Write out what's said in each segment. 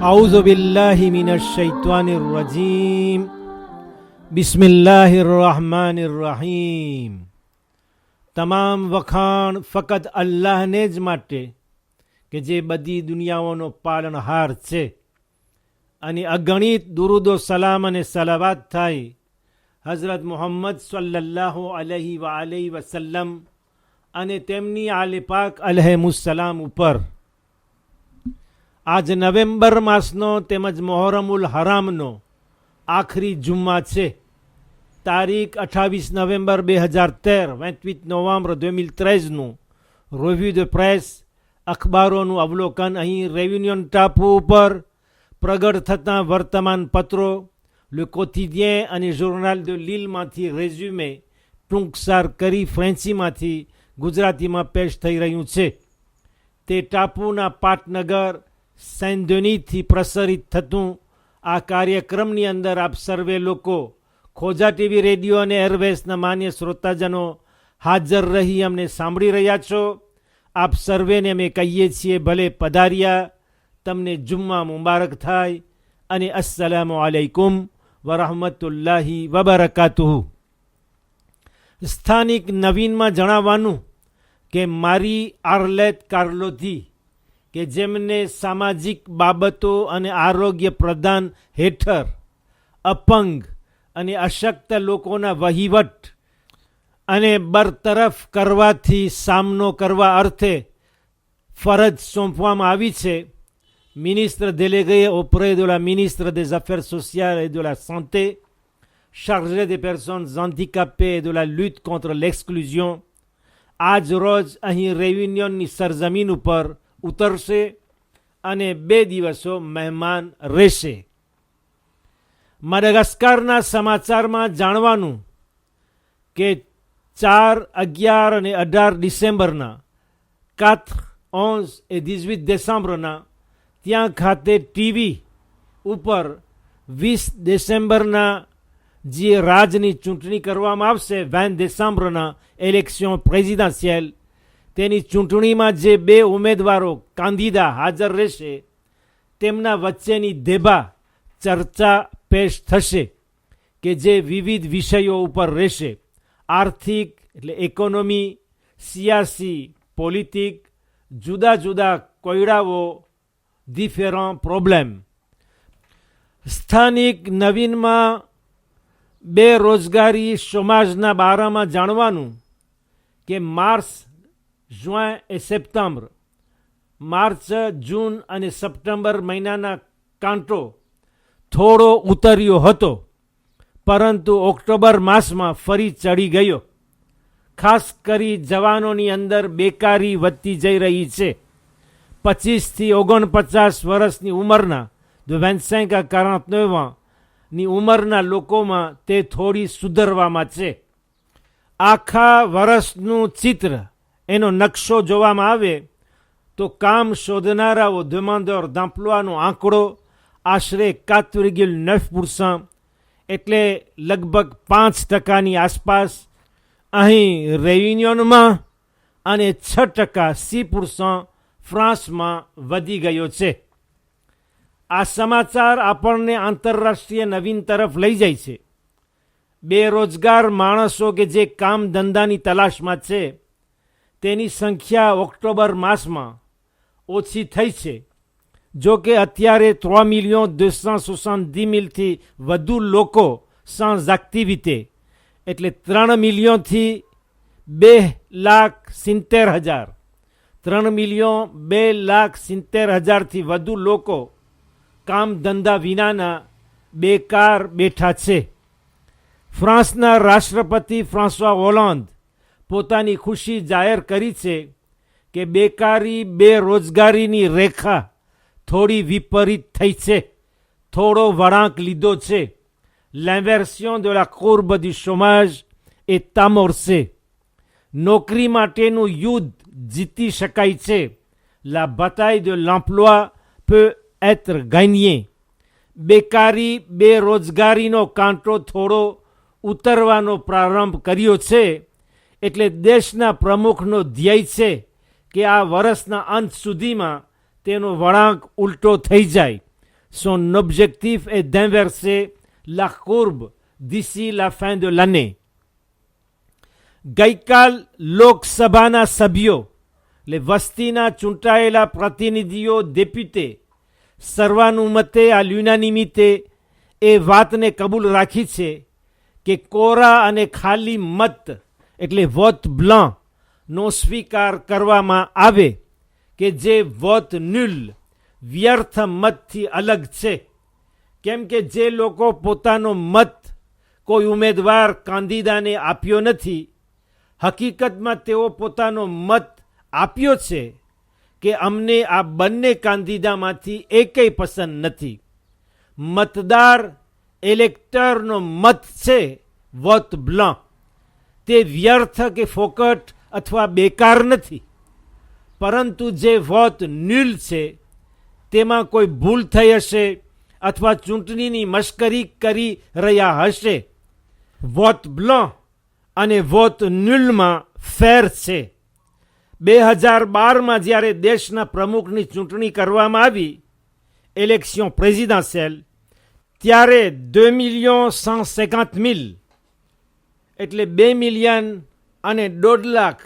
أعوذ بالله من الشيطان الرجيم بسم الله الرحمن الرحيم. તમામ વખાણ ફક્ત અલ્લાહને જ માટે કે જે બધી દુનિયાઓનો પાલનહાર છે, અને અગણિત દુરુદો સલામ અને સલાવાત થાય હઝરત મુહમ્મદ સલ્લલ્લાહુ અલૈહિ વસલ્લમ અને તેમની આલે પાક અલૈહિમુસ્સલામ ઉપર. આજ નવેમ્બર માસનો તેમજ મોહરમુલ હરામનો આખરી જુમ્મા છે. તારીખ 28 નવેમ્બર 2013, 28 નવેમ્બર 2013નું રિવ્યુ ધ પ્રેસ અખબારોનું અવલોકન અહીં રેયુનિયન ટાપુ ઉપર પ્રગટ થતાં વર્તમાન પત્રો લે કોથિડિયન અને જોર્નાલ de Lilleમાંથી રેઝ્યુમે ટૂંકસાર કરી ફ્રેન્ચીમાંથી ગુજરાતીમાં પેશ થઈ રહ્યું છે. તે ટાપુના પાટનગર સેન્ટ ડેનીથી પ્રસારિત થતું આ કાર્યક્રમની અંદર આપ સર્વે લોકો, ખોજા ટીવી, રેડિયો અને એરવેસના માન્ય શ્રોતાજનો હાજર રહી અમને સાંભળી રહ્યા છો. આપ સર્વેને અમે કહીએ છીએ ભલે પધાર્યા, તમને જુમ્મા મુબારક થાય અને અસ્સલામુ અલૈકુમ વરહમતુલ્લાહી વબરકાતુહુ. સ્થાનિક નવીનમાં જણાવવાનું કે મારી આર્લેટ કાર્લોથી કે જેમને સામાજિક બાબતો અને આરોગ્ય પ્રદાન હેઠળ અપંગ અને અશક્ત લોકોના વહીવટ અને બરતરફ કરવાથી સામનો કરવા અર્થે ફરજ સોંપવામાં આવી છે. મિનિસ્ટ્ર délégué auprès de la ministre des Affaires sociales et de la Santé, chargé des personnes handicapées et de la lutte contre l'exclusion, આજ રોજ અહીં રેયુનિયનની સરજમીન ઉપર ઉતરશે અને 2 દિવસો મહેમાન રહેશે. માડાગાસ્કરના સમાચારમાં જાણવાનું કે 4, 11 અને 18 ડિસેમ્બરના 4, 11 et 18 décembre ત્યાં ખાતે ટીવી ઉપર 20 ડિસેમ્બરના જે રાજની ચૂંટણી કરવામાં આવશે, 20 ડિસેમ્બરના ઇલેક્શન પ્રેસિડેન્શિયલ, તેની ચૂંટણીમાં જે 2 ઉમેદવારો કાંદીદા હાજર રહેશે તેમના વચ્ચેની દેબા ચર્ચા પેશ થશે કે જે વિવિધ વિષયો ઉપર રહેશે. આર્થિક એટલે ઇકોનોમી, સિયાસી, પોલિટિક, જુદા જુદા કોયડાઓ, ડિફરન્ટ પ્રોબ્લેમ. સ્થાનિક નવીનમાં બેરોજગારી સમાજના બારામાં જાણવાનું કે માર્ચ, જુન એ સપ્ટેમ્બર, માર્ચ, જૂન અને સપ્ટેમ્બર મહિનાના કાંટો થોડો ઉતર્યો હતો, પરંતુ ઓક્ટોબર માસમાં ફરી ચડી ગયો. ખાસ કરી જવાનોની અંદર બેકારી વધતી જઈ રહી છે. 25 થી 49 વર્ષની ઉંમરના 25 à 49 ની ઉંમરના લોકોમાં તે થોડી સુધરવામાં છે. આખા વર્ષનું ચિત્ર, એનો નકશો જોવામાં આવે તો કામ શોધનારાઓ demandeur d'emploiનો આંકડો આશરે 4,9%, એટલે લગભગ 5%ની આસપાસ અહીં રેયુનિયનમાં અને 6%, 6% ફ્રાન્સમાં વધી ગયો છે. આ સમાચાર આપણને આંતરરાષ્ટ્રીય નવીન તરફ લઈ જાય છે. બેરોજગાર માણસો કે જે કામ ધંધાની તલાશમાં છે તેની સંખ્યા ઓક્ટોબર માસમાં ઓછી થઈ છે. જો કે અત્યારે 3,270,000થી વધુ લોકો sans activité, એટલે 3,000,000થી 2,70,000, 3,270,000થી વધુ લોકો કામ ધંધા વિનાના બેકાર બેઠા છે. ફ્રાન્સના રાષ્ટ્રપતિ ફ્રાન્સવા હોલાન્દ પોતાની ખુશી જાહેર કરી છે કે બેકારી, બેરોજગારીની રેખા થોડી વિપરીત થઈ છે, થોડો વળાંક લીધો છે. l'inversion de la courbe du chômage est amorcée. નોકરી માટેનું યુદ્ધ જીતી શકાય છે. la bataille de l'emploi peut être gagnée. બેકારી, બેરોજગારીનો કાંટો થોડો ઉતરવાનો પ્રારંભ કર્યો છે, એટલે દેશના પ્રમુખનો ધ્યેય છે કે આ વર્ષના અંત સુધીમાં તેનો વળાંક ઉલટો થઈ જાય. son objectif est d'inverser la courbe d'ici la fin de l'année. ગઈકાલ લોકસભાના સભ્યો એટલે વસ્તીના ચૂંટાયેલા પ્રતિનિધિઓ ડેપ્યુટે સર્વાનુમતે આ યુનાનિમિતે એ વાતને કબૂલ રાખી છે કે કોરા અને ખાલી મત એટલે વોટ બ્લાં નો સ્વીકાર કરવામાં આવે કે જે વોટ નુલ વ્યર્થ મતથી અલગ છે. કેમ કે જે લોકો પોતાનો મત કોઈ ઉમેદવાર કાંદીદાને આપ્યો નથી, હકીકતમાં તેઓ પોતાનો મત આપ્યો છે કે અમને આ બંને કાંદીદામાંથી એકેય પસંદ નથી. મતદાર ઇલેક્ટરનો મત છે વોટ બ્લાં. તે વ્યર્થ કે ફોકટ અથવા બેકાર નથી, પરંતુ જે વોટ ન્યુલ છે તેમાં કોઈ ભૂલ થઈ હશે અથવા ચૂંટણીની મશ્કરી કરી રહ્યા હશે. વોટ બ્લાં અને વોટ ન્યુલમાં ફેર છે. 2012માં જ્યારે દેશના પ્રમુખની ચૂંટણી કરવામાં આવી, ઇલેક્શન પ્રેસિડેન્શિયલ, ત્યારે 2,150,000 એટલે 2,1.5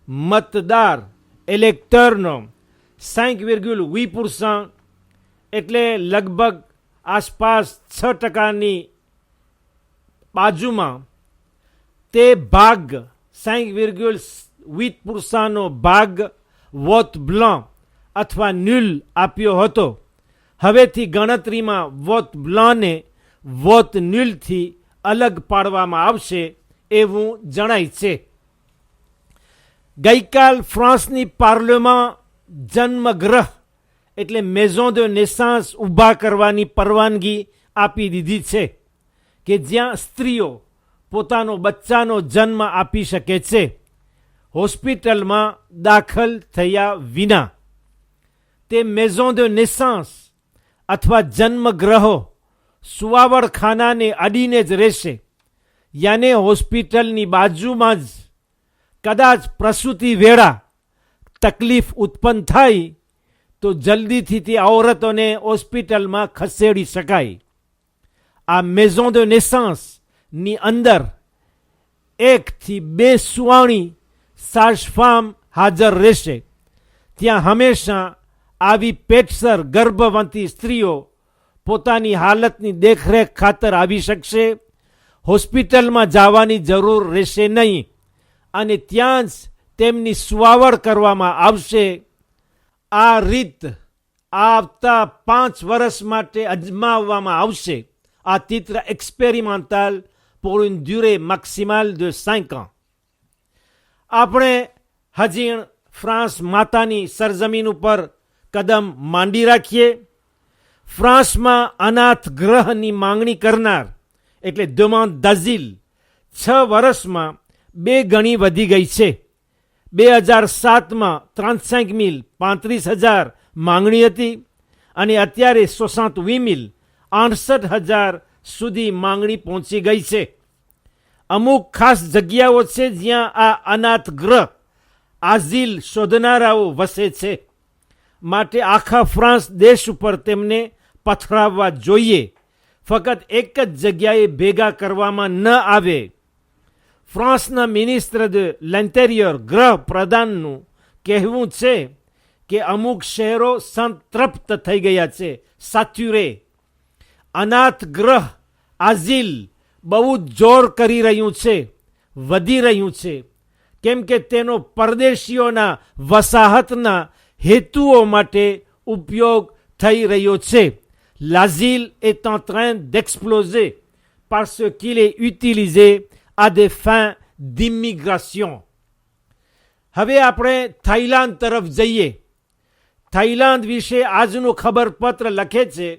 મતદાર ઇલેક્ટરનો 5,8% એટલે લગભગ આસપાસ 6%ની બાજુમાં તે ભાગ 5,8%નો ભાગ વોટ બ્લાં અથવા ન્યુલ આપ્યો હતો. હવેથી ગણતરીમાં વોટ બ્લાંને વોટ ન્યુલથી અલગ પાડવામાં આવશે એવું જણાય છે. ગઈકાલ ફ્રાન્સની પાર્લિયામાં જન્મગૃહ એટલે મેઝોન de naissance ઊભા કરવાની પરવાનગી આપી દીધી છે કે જ્યાં સ્ત્રીઓ પોતાનો બચ્ચાનો જન્મ આપી શકે છે હોસ્પિટલમાં દાખલ થયા વિના. તે મેઝોન de naissance અથવા જન્મગૃહો સુવાવડખાનાને અડીને જ રહેશે, યાને હોસ્પિટલની બાજુમાં જ. કદાચ પ્રસૂતિ વેળા તકલીફ ઉત્પન્ન થાય તો જલ્દીથી તે ઔરતોને હોસ્પિટલમાં ખસેડી શકાય. આ મેઝોન de naissance ની અંદર 1 થી 2 સુવાણી સાજફામ હાજર રહેશે. ત્યાં હંમેશા આવી પેટસર ગર્ભવતી સ્ત્રીઓ પોતાની હાલતની દેખરેખ ખાતર આવી શકશે. હોસ્પિટલમાં જવાની જરૂર રહેશે નહીં અને ત્યાં જ તેમની સુવાવડ કરવામાં આવશે. આ રીત આવતા 5 વર્ષ માટે અજમાવવામાં આવશે. આ titre expérimental pour une durée maximale de 5 ans. આપણે હજી ફ્રાન્સ માતાની સરજમીન ઉપર કદમ માંડી રાખીએ. ફ્રાન્સમાં અનાથ ગ્રહની માંગણી કરનાર એટલે demande d'asile 6 વર્ષમાં 2 ગણી વધી ગઈ છે. 2007માં 35,000 માંગણી હતી અને અત્યારે 68,000 સુધી માંગણી પહોંચી ગઈ છે. અમુક ખાસ જગ્યાઓ છે જ્યાં આ અનાથ ગ્રહ આઝીલ શોધનારાઓ વસે છે. માટે આખા ફ્રાન્સ દેશ ઉપર તેમને પથરાવવા જોઈએ, ફક્ત એક જ જગ્યાએ ભેગા કરવામાં ન આવે. ફ્રાન્સના મિનિસ્ટર de l'Intérieur ગૃહ પ્રધાનનું કહેવું છે કે અમુક શહેરો સંતૃપ્ત થઈ ગયા છે, સાચ્યુરે. અનાથ ગ્રહ આઝીલ બહુ જોર કરી રહ્યું છે, વધી રહ્યું છે, કેમ કે તેનો પરદેશીઓના વસાહતના હેતુઓ માટે ઉપયોગ થઈ રહ્યો છે. L'asile est en train d'exploser parce qu'il est utilisé à des fins d'immigration. હવે આપણે થાઈલેન્ડ તરફ જઈએ. થાઈલેન્ડ વિશે આજનું ખબરપત્ર લખે છે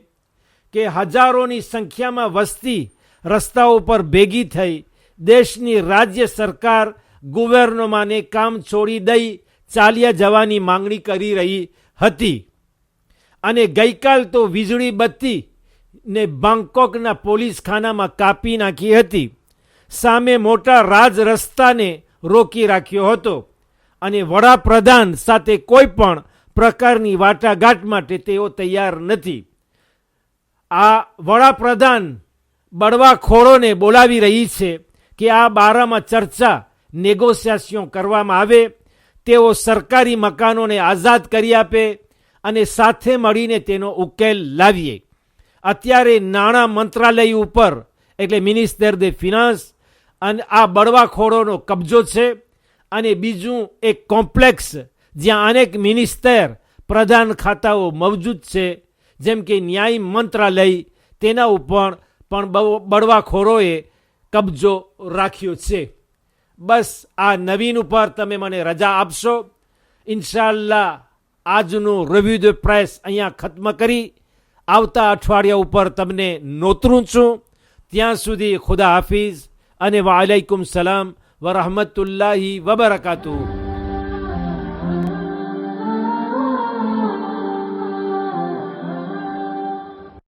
કે હજારોની સંખ્યામાં વસ્તી રસ્તાઓ પર ભેગી થઈ દેશની રાજ્ય સરકાર ગુવેર્નમાને કામ છોડી દઈ ચાલ્યા જવાની માંગણી કરી રહી હતી. અને ગઈકાલ તો વીજળી બત્તી ને બેંકોકના પોલીસ ખાનામાં કાપી નાખી હતી. સામે મોટા રાજ રસ્તાને રોકી રાખ્યો હતો અને વડાપ્રધાન સાથે કોઈ પણ પ્રકારની વાટાઘાટ માટે તેઓ તૈયાર નથી. આ વડાપ્રધાન બળવાખોરોને બોલાવી રહી છે કે આ બારામાં ચર્ચા નેગોશિએશન કરવામાં આવે, તેઓ સરકારી મકાનોને આઝાદ કરી આપે અને સાથે મળીને તેનો ઉકેલ લાવીએ. અત્યારે નાણાં મંત્રાલય ઉપર એટલે મિનિસ્ટર દે ફિનાન્સ અને આ બળવાખોરોનો કબજો છે. અને બીજું એક કોમ્પ્લેક્સ જ્યાં અનેક મિનિસ્ટર પ્રધાન ખાતાઓ મૌજૂદ છે, જેમ કે ન્યાય મંત્રાલય, તેના ઉપર પણ બળવાખોરોએ કબજો રાખ્યો છે. બસ આ નવીન ઉપર તમે મને રજા આપશો. ઇન્શાઅલ્લાહ આજનું રિવ્યુ ધ પ્રેસ અહીંયા ખત્મ કરી આવતા અઠવાડિયા ઉપર તમને નોતરું છું. ત્યાં સુધી ખુદા હાફિઝ અને વાલેકુમ સલામ વરહમતુલ્લાહી વબરકાતુહ.